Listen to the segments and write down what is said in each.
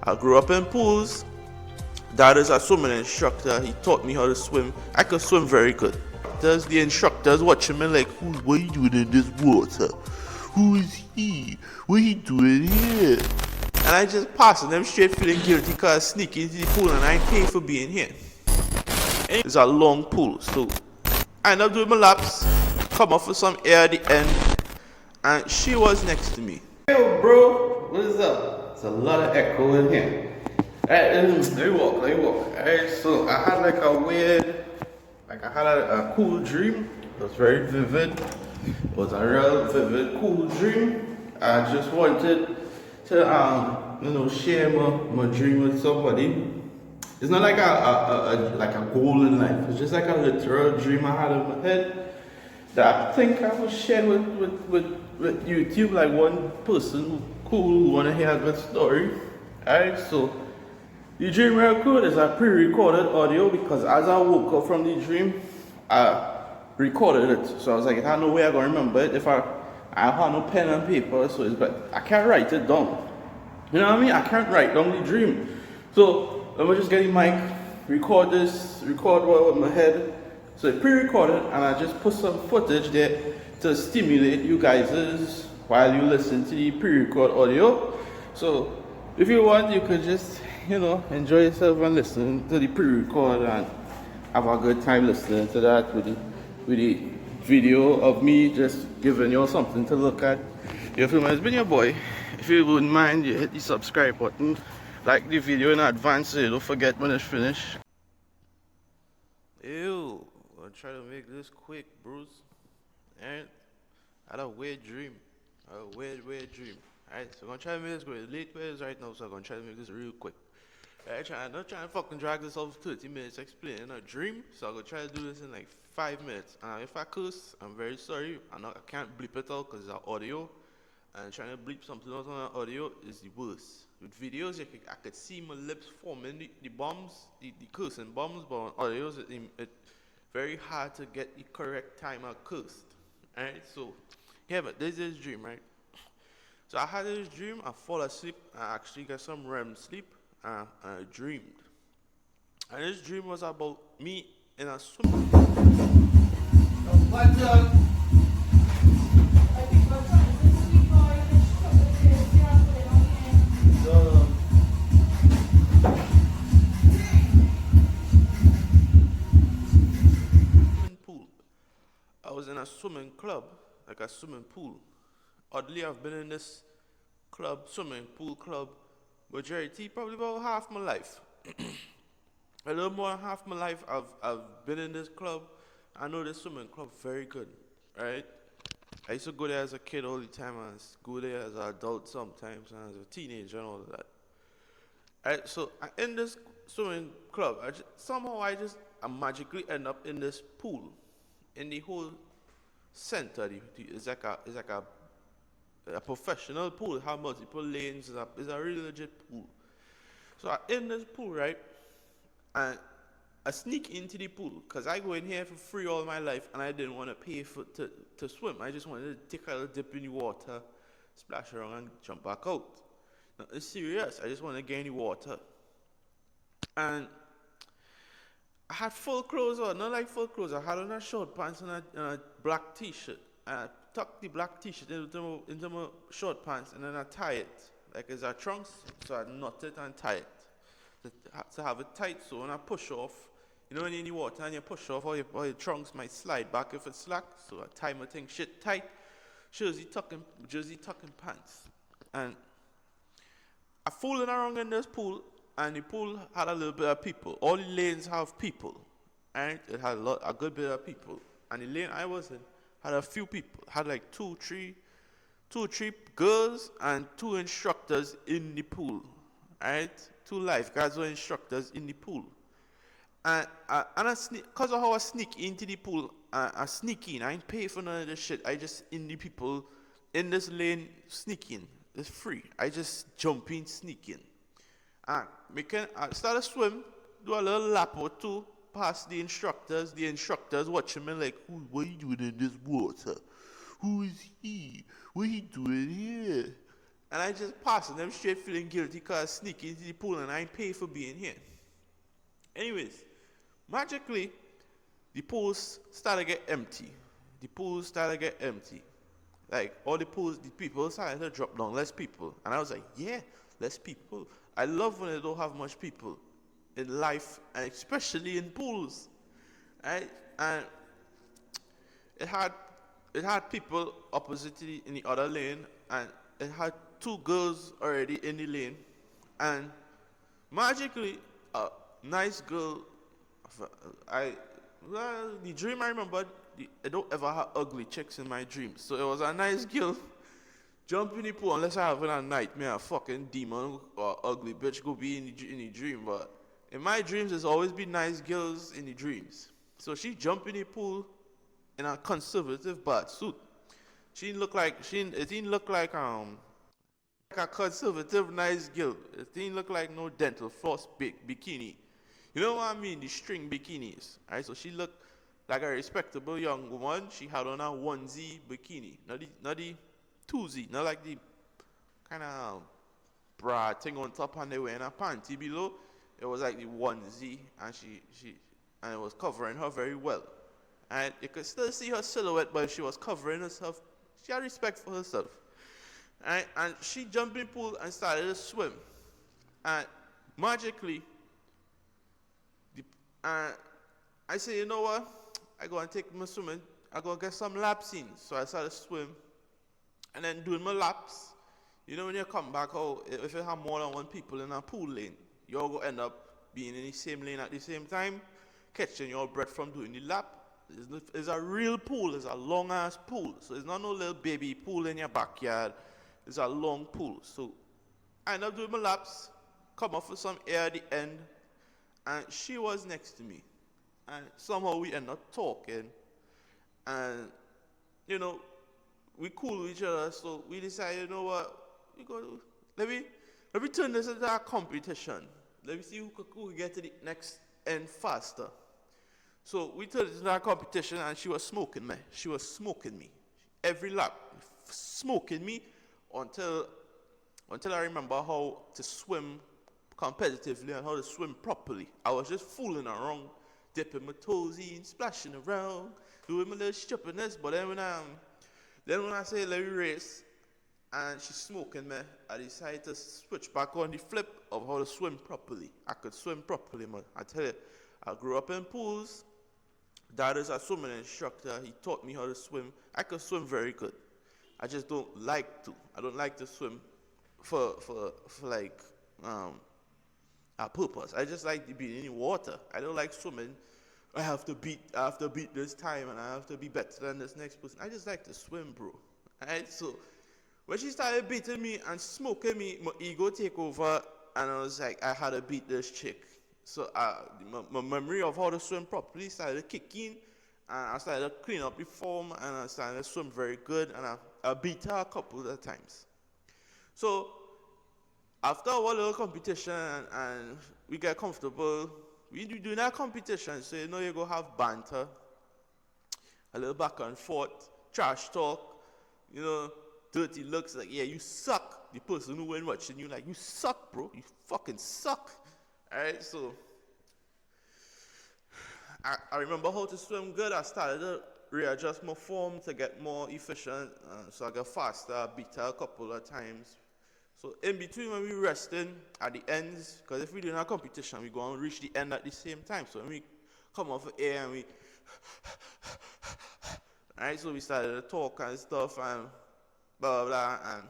I grew up in pools. Dad is a swimming instructor. He taught me how to swim. I could swim very good. There's the instructors watching me like, what are you doing in this water? Who is he? What are you doing here? And I just passing them straight feeling guilty because I sneak into the pool and I pay for being here. And it's a long pool, so I end up doing my laps, come off with some air at the end, and she was next to me. Yo, bro, what is up? It's a lot of echo in here. Alright, let me walk. Alright, so I had like a cool dream. It was very vivid. It was a real vivid, cool dream. I just wanted to, share my dream with somebody. It's not like a goal in life. It's just like a literal dream I had in my head that I think I will share with YouTube, like one person who wanna hear a good story. Alright, so the dream record is a pre-recorded audio because as I woke up from the dream, I recorded it. So I was like, I had no way I'm gonna remember it if I had no pen and paper, so but I can't write it down. You know what I mean? I can't write down the dream. So let me just get the mic, record what with my head. So it pre-recorded and I just put some footage there to stimulate you guys while you listen to the pre-record audio. So if you want, you could just, enjoy yourself and listen to the pre-record and have a good time listening to that with the video of me just giving you something to look at. You feel me? It's been your boy. If you wouldn't mind, you hit the subscribe button, like the video in advance so you don't forget when it's finished. Ew, I'll try to make this quick, Bruce. Alright, I had a weird dream. Weird dream. Alright, so I'm gonna try to make this quick. Late ways right now, so I'm gonna try to make this real quick. Alright, I'm not trying to fucking drag this over 30 minutes explaining a dream, so I'm gonna try to do this in like 5 minutes. And if I curse, I'm very sorry. I can't bleep it out because it's audio. And trying to bleep something out on the audio is the worst. With videos, I could see my lips forming the bombs, the cursing bombs, but on audios, it's very hard to get the correct time I cursed. Alright, so, yeah, but this is a dream, right? So I had this dream, I fall asleep, I actually got some REM sleep, and I dreamed. And this dream was about me in a swimming pool. I was in a swimming club, like a swimming pool. Oddly, I've been in this swimming pool club, majority, probably about half my life. A little more than half my life, I've been in this club. I know this swimming club very good, right? I used to go there as a kid all the time, and go there as an adult sometimes, and as a teenager and all of that. Right, so in this swimming club, I magically end up in this pool. In the whole center, it's like a professional pool. It has multiple lanes. It's a really legit pool. So I'm in this pool, right? And I sneak into the pool because I go in here for free all my life, and I didn't want to pay to swim. I just wanted to take a little dip in the water, splash around, and jump back out. Now, it's serious. I just want to get in the water. And I had full clothes on, not like full clothes. I had on a short pants and a black t-shirt. And I tucked the black t-shirt into my short pants, and then I tie it. Like it's a trunks, so I knot it and tie it. To have it tight, so when I push off, when you're in the water and you push off, all your trunks might slide back if it's slack. So I tie my thing shit tight, jersey tucking pants. And I fooling around in this pool, and the pool had a little bit of people. All the lanes have people, and it had a good bit of people. And the lane I was in had a few people. Had like two, three girls and 2 instructors in the pool. Right? 2 lifeguards or instructors in the pool. And because of how I sneak into the pool, I sneak in. I ain't pay for none of this shit. I just in the people in this lane sneak in. It's free. I just jump in, sneak in. I start to swim, do a little lap or 2, past the instructors. The instructors watching me like, what are you doing in this water? Who is he? What are you doing here? And I just passing them straight feeling guilty because I sneak into the pool and I ain't pay for being here. Anyways, magically, the pools started to get empty. The pools started to get empty. Like all the pools, the people started to drop down, less people. And I was like, yeah, less people. I love when they don't have much people in life, and especially in pools. Right? And it had people opposite in the other lane, and it had two girls already in the lane, and magically a nice girl. The dream I remember, I don't ever have ugly chicks in my dreams, so it was a nice girl. Jump in the pool unless I having a nightmare, a fucking demon or ugly bitch go be in the dream. But in my dreams, there's always been nice girls in the dreams. So she jumped in the pool in a conservative bath suit. It didn't look like a conservative nice girl. It didn't look like no dental floss big bikini. You know what I mean? The string bikinis. Right? So she looked like a respectable young woman. She had on a onesie bikini. Not the twosie, not like the kind of bra thing on top and they wearing a panty below. It was like the onesie, and and it was covering her very well. And you could still see her silhouette, but she was covering herself. She had respect for herself. And she jumped in the pool and started to swim. And magically, I said, you know what? I go and take my swimming. I go get some laps in. So I started to swim. And then doing my laps. You know when you come back out, if you have more than one people in a pool lane, you all go end up being in the same lane at the same time, catching your breath from doing the lap. It's a real pool. It's a long ass pool. So it's not no little baby pool in your backyard. It's a long pool. So I end up doing my laps, come off with some air at the end, and she was next to me. And somehow we end up talking. And, you know, we cool with each other, so we decided, you know what, let me turn this into a competition. Let me see who can get to the next end faster. So we turned it into a competition, and she was smoking me. She was smoking me. Every lap, smoking me until I remember how to swim competitively and how to swim properly. I was just fooling around, dipping my toes in, splashing around, doing my little stupidness, but then when I say let me race, and she's smoking me, I decided to switch back on the flip of how to swim properly. I could swim properly, man. I tell you, I grew up in pools. Dad is a swimming instructor. He taught me how to swim. I could swim very good. I just don't like to. I don't like to swim for like a purpose. I just like to be in the water. I don't like swimming. I have to beat this time and I have to be better than this next person. I just like to swim, bro. Alright, so when she started beating me and smoking me, my ego take over, and I was like, I had to beat this chick. So my memory of how to swim properly started kicking, and I started to clean up the form, and I started to swim very good, and I beat her a couple of times. So after our little competition, and we get comfortable, we do doing that competition, so you know you go have banter, a little back and forth, trash talk, you know, dirty looks like, yeah, you suck. The person who ain't watching you like, you suck, bro. You fucking suck. Alright, so I remember how to swim good. I started to readjust my form to get more efficient, so I got faster. I beat her a couple of times. So in between when we resting at the ends, because if we do a competition, we go and reach the end at the same time. So when we come off the air and we, alright, so we started to talk and stuff and blah, blah, blah, and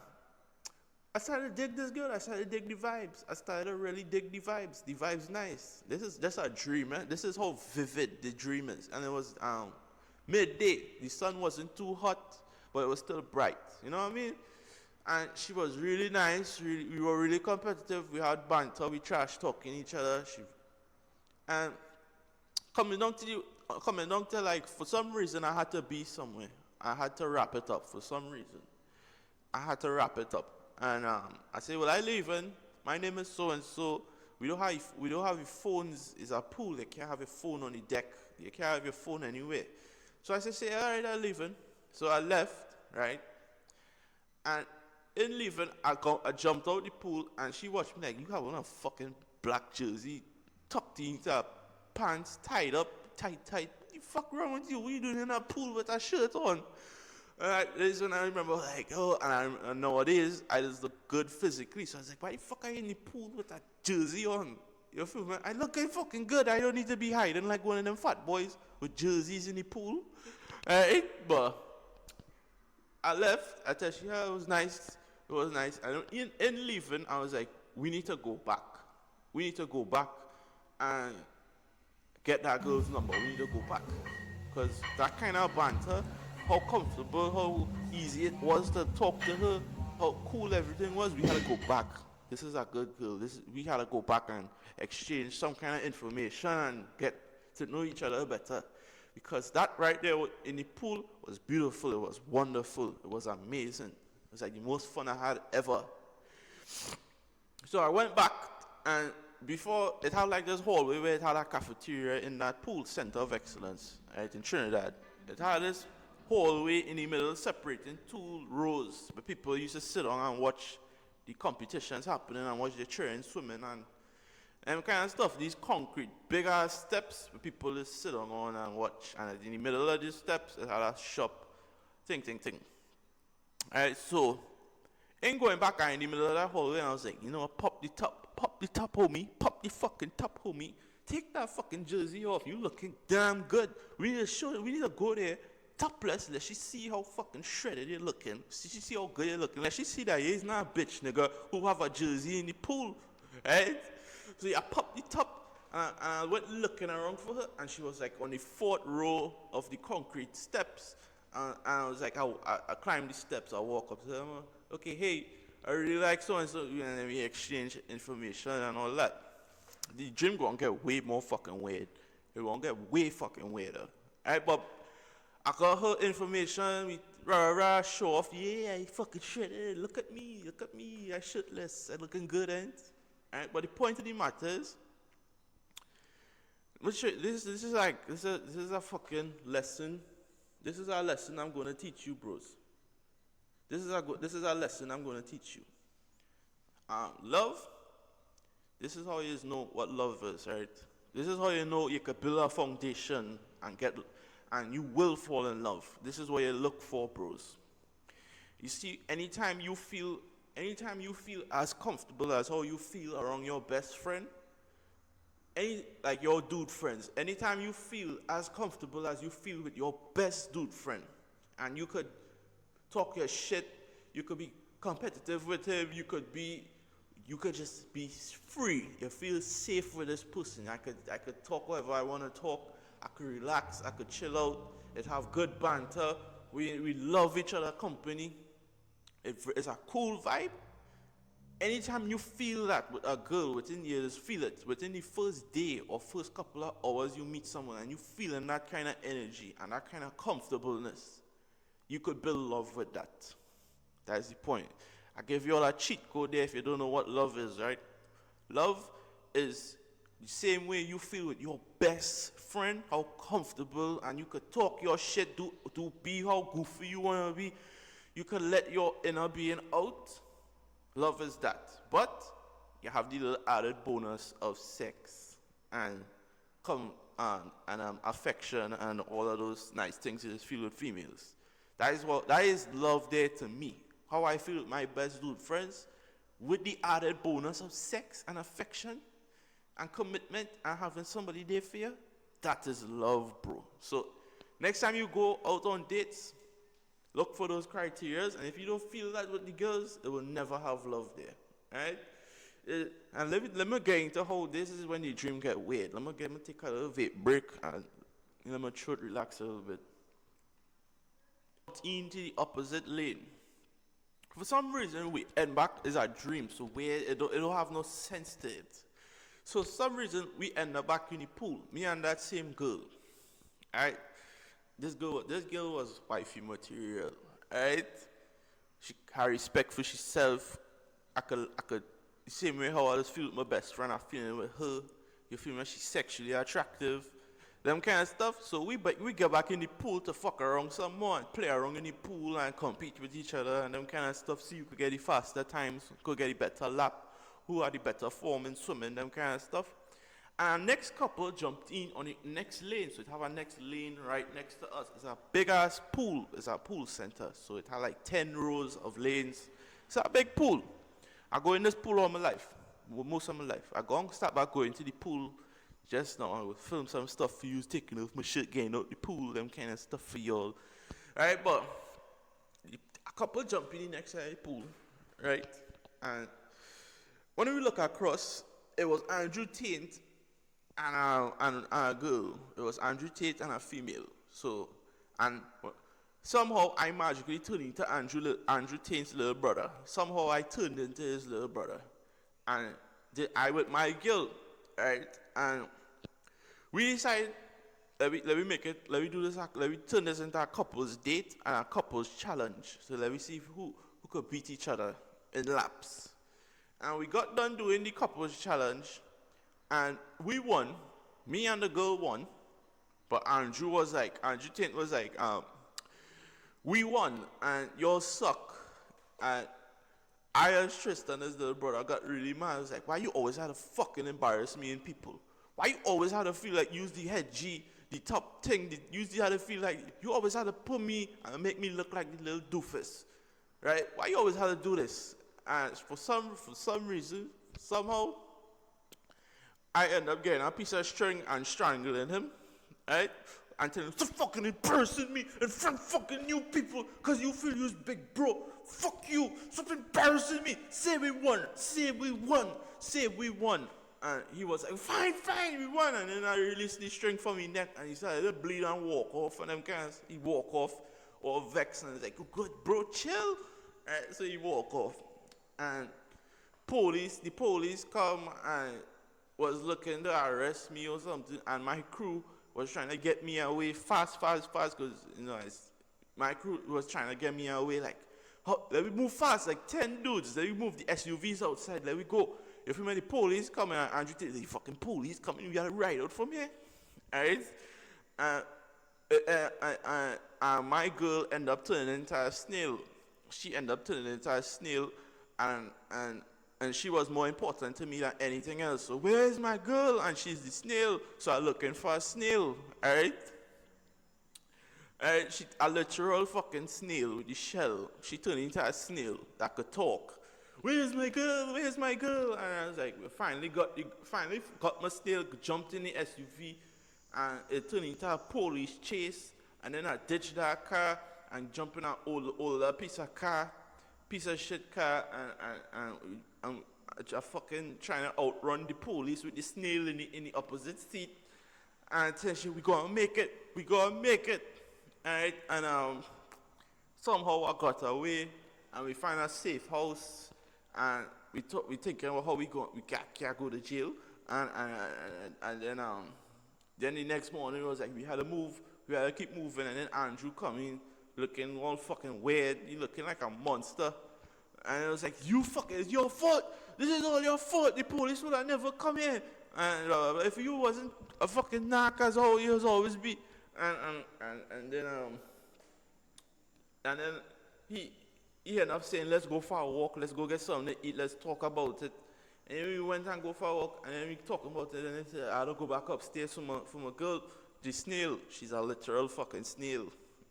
I started to dig this girl. I started to dig the vibes. I started to really dig the vibes. The vibes nice. This is just a dream, man. This is how vivid the dream is. And it was midday. The sun wasn't too hot, but it was still bright. You know what I mean? And she was really nice. We were really competitive. We had banter. We trash talking each other. And coming down to like, for some reason, I had to be somewhere. I had to wrap it up for some reason. I had to wrap it up. And I said, well, I live in, my name is so-and-so. We don't have your phones. It's a pool. You can't have your phone on the deck. You can't have your phone anywhere. So I said, all right, I live in. So I left, right? And in leaving, I jumped out the pool and she watched me like, you have on a fucking black jersey, tucked into her pants, tied up, tight. What the fuck wrong with you? What you doing in that pool with a shirt on? This is when I remember, like, oh, and nowadays, I just look good physically. So I was like, why the fuck are you in the pool with that jersey on? You feel me? I look fucking good. I don't need to be hiding like one of them fat boys with jerseys in the pool. But I left. I tell you, yeah, it was nice. It was nice. And in leaving, I was like, we need to go back. We need to go back and get that girl's number. We need to go back. Because that kind of banter, how comfortable, how easy it was to talk to her, how cool everything was, we had to go back. This is a good girl. We had to go back and exchange some kind of information and get to know each other better. Because that right there in the pool was beautiful. It was wonderful. It was amazing. It was like the most fun I had ever. So I went back, and before, it had like this hallway where it had a cafeteria in that pool, Center of Excellence, right, in Trinidad. It had this hallway in the middle separating two rows where people used to sit down and watch the competitions happening and watch the children swimming and kind of stuff. These concrete, big ass steps where people just sit on and watch. And in the middle of these steps, it had a shop, thing. Alright, so, in going back in the middle of that hallway, I was like, you know what, pop the top, homie, pop the fucking top, homie. Take that fucking jersey off, you looking damn good. We need to go there, topless, let she see how fucking shredded you're looking. She see how good you're looking. Let she see that he's not a bitch, nigga, who have a jersey in the pool, right? So I popped the top, and I went looking around for her, and she was like on the 4th row of the concrete steps. And I was like, I climbed the steps, I walk up to her, okay, hey, I really like so-and-so, and then we exchange information and all that. The dream gonna get way more fucking weird. It gonna get way fucking weirder. Alright, but I got her information, we show off, yeah, I fucking shredded, look at me, I shirtless, I looking good, ain't? Alright, but the point of the matter is, this is a fucking lesson. This is a lesson I'm gonna teach you, bros. This is a lesson I'm gonna teach you. Love. This is how you know what love is, right? This is how you know you could build a foundation and you will fall in love. This is what you look for, bros. You see, anytime you feel as comfortable as how you feel around your best friend, like your dude friends, anytime you feel as comfortable as you feel with your best dude friend, and you could talk your shit, you could be competitive with him, you could just be free. You feel safe with this person. I could talk whatever I want to talk. I could relax. I could chill out. It have good banter. We love each other company. It's a cool vibe. Anytime you feel that with a girl within you, just feel it within the first day or first couple of hours you meet someone and you feeling that kind of energy and that kind of comfortableness, you could build love with that. That's the point. I give you all a cheat code there if you don't know what love is, right? Love is the same way you feel with your best friend, how comfortable, and you could talk your shit, do be how goofy you want to be. You can let your inner being out. Love is that. But you have the little added bonus of sex and affection and all of those nice things you just feel with females. That is love there to me. How I feel with my best dude friends, with the added bonus of sex and affection and commitment and having somebody there for you, that is love, bro. So next time you go out on dates, look for those criteria, and if you don't feel that with the girls, it will never have love there, right? And let me get into how this is when the dream get weird. Let me take a little vape break and let my throat relax a little bit. Into the opposite lane. For some reason, we end back is a dream, so where it don't have no sense to it. So some reason we end up back in the pool. Me and that same girl, right? This girl was wifey material, right? She had respect for herself. I could the same way how I just feel with my best friend, I feel with her. You feel me? She's sexually attractive. them kind of stuff. So we get back in the pool to fuck around some more and play around in the pool and compete with each other and them kind of stuff. So you could get the faster times, could get the better lap, who had the better form in swimming, them kind of stuff. And next couple jumped in on the next lane. So it have a next lane right next to us. It's a big ass pool. It's a pool center. So it had like 10 rows of lanes. It's a big pool. I go in this pool all my life. Most of my life. I go and start back going to the pool just now. I will film some stuff for you, taking off my shirt, getting out the pool, them kind of stuff for y'all. Right, but a couple jump in the next side of the pool, right? And when we look across, it was Andrew Tate and a girl. It was Andrew Tate and a female. So, and somehow I magically turned into Andrew Tate's little brother. Somehow I turned into his little brother. And I with my girl, right? And we decided, let me do this, let me turn this into a couple's date and a couple's challenge. So let me see who could beat each other in laps. And we got done doing the couple's challenge, and we won. Me and the girl won, but Andrew Tate was like, we won, and y'all suck. And I, as Tristan, as the brother, got really mad. I was like, why you always had to fucking embarrass me in people? Why you always had to feel like use the head G, the top thing, you had to feel like, you always had to put me and make me look like the little doofus, right? Why you always had to do this? And for some reason, somehow, I end up getting a piece of string and strangling him, right? And telling him, stop fucking embarrassing me in front of fucking new people because you feel you're big bro. Fuck you. Stop embarrassing me. Say we won. Say we won. Say we won. And he was like, fine, we won. And then I released the string from his neck and he started to bleed and walk off. And them guys, he walk off all vexed and he's like, oh, good bro, chill. Right, so he walk off. And the police come and was looking to arrest me or something. And my crew was trying to get me away fast, because, my crew was trying to get me away, like, oh, let me move fast, like 10 dudes, let me move the SUVs outside, let me go. If the police come and Andrew Tate, the fucking police coming, we gotta ride out from here, alright? My girl ended up turning into a snail. She ended up turning into a snail, and she was more important to me than anything else. So where is my girl? And she's the snail. So I'm looking for a snail, alright? She a literal fucking snail with the shell. She turned into a snail that could talk. Where's my girl? Where's my girl? And I was like, we finally got my snail, jumped in the SUV, and it turned into a police chase. And then I ditched that car and jumped in an older piece of shit car, and I fucking trying to outrun the police with the snail in the opposite seat. And attention, we gonna make it. Alright, and somehow I got away, and we find a safe house, and we thinking about how we can't go to jail, and then the next morning it was like we had to keep moving, and then Andrew coming, looking all fucking weird, he looking like a monster. And it was like, it's your fault. This is all your fault. The police would have never come here. And if you wasn't a fucking knock as how you always be. And then he ended up saying, let's go for a walk. Let's go get something to eat. Let's talk about it. And then we went and go for a walk. And then we talked about it. And he said, I had to go back upstairs for my girl, the snail. She's a literal fucking snail.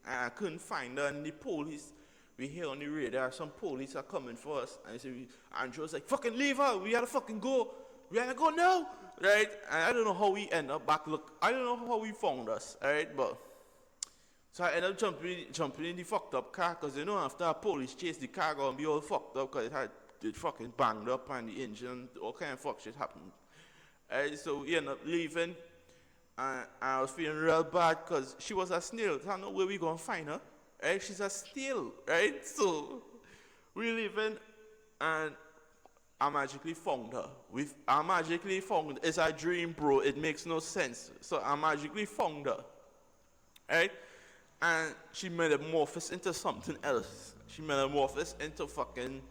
And I couldn't find her. And the police, we hear on the radar, some police are coming for us. And Andrew was like, fucking leave her. We gotta fucking go. We gotta go now. Right? And I don't know how we end up back. Look, I don't know how we found us. Alright? But so I ended up jumping in the fucked up car. Because after a police chase, the car gonna be all fucked up. Because it fucking banged up and the engine, all kind of fuck shit happened. Alright? So we ended up leaving. And I was feeling real bad because she was a snail. I don't know where we gonna find her. Right? She's a snail, right? So we leaving, and I magically found her. It's a dream, bro. It makes no sense. So I magically found her, right? And she metamorphosed into something else. She metamorphosed into fucking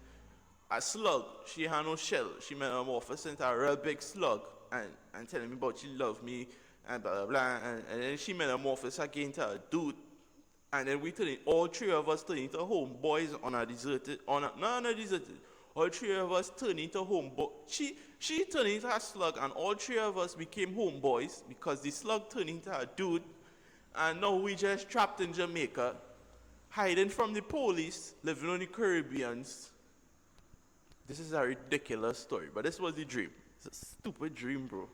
a slug. She had no shell. She metamorphosed into a real big slug, and telling me about she loved me and blah blah blah, and then she metamorphosed again to a dude, and then all three of us turn into homeboys on a deserted, on a deserted. All three of us turned into homeboys. She turned into a slug, and all three of us became homeboys because the slug turned into a dude, and now we just trapped in Jamaica, hiding from the police, living on the Caribbeans. This is a ridiculous story, but this was the dream. It's a stupid dream, bro.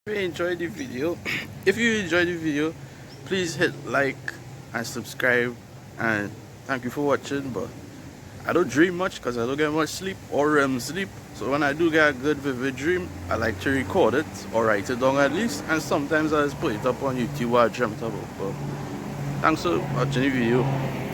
If you enjoyed the video, please hit like and subscribe, and thank you for watching. But I don't dream much because I don't get much sleep or REM sleep. So when I do get a good vivid dream, I like to record it or write it down at least, and sometimes I just put it up on YouTube what I dreamt about. But thanks for watching the video.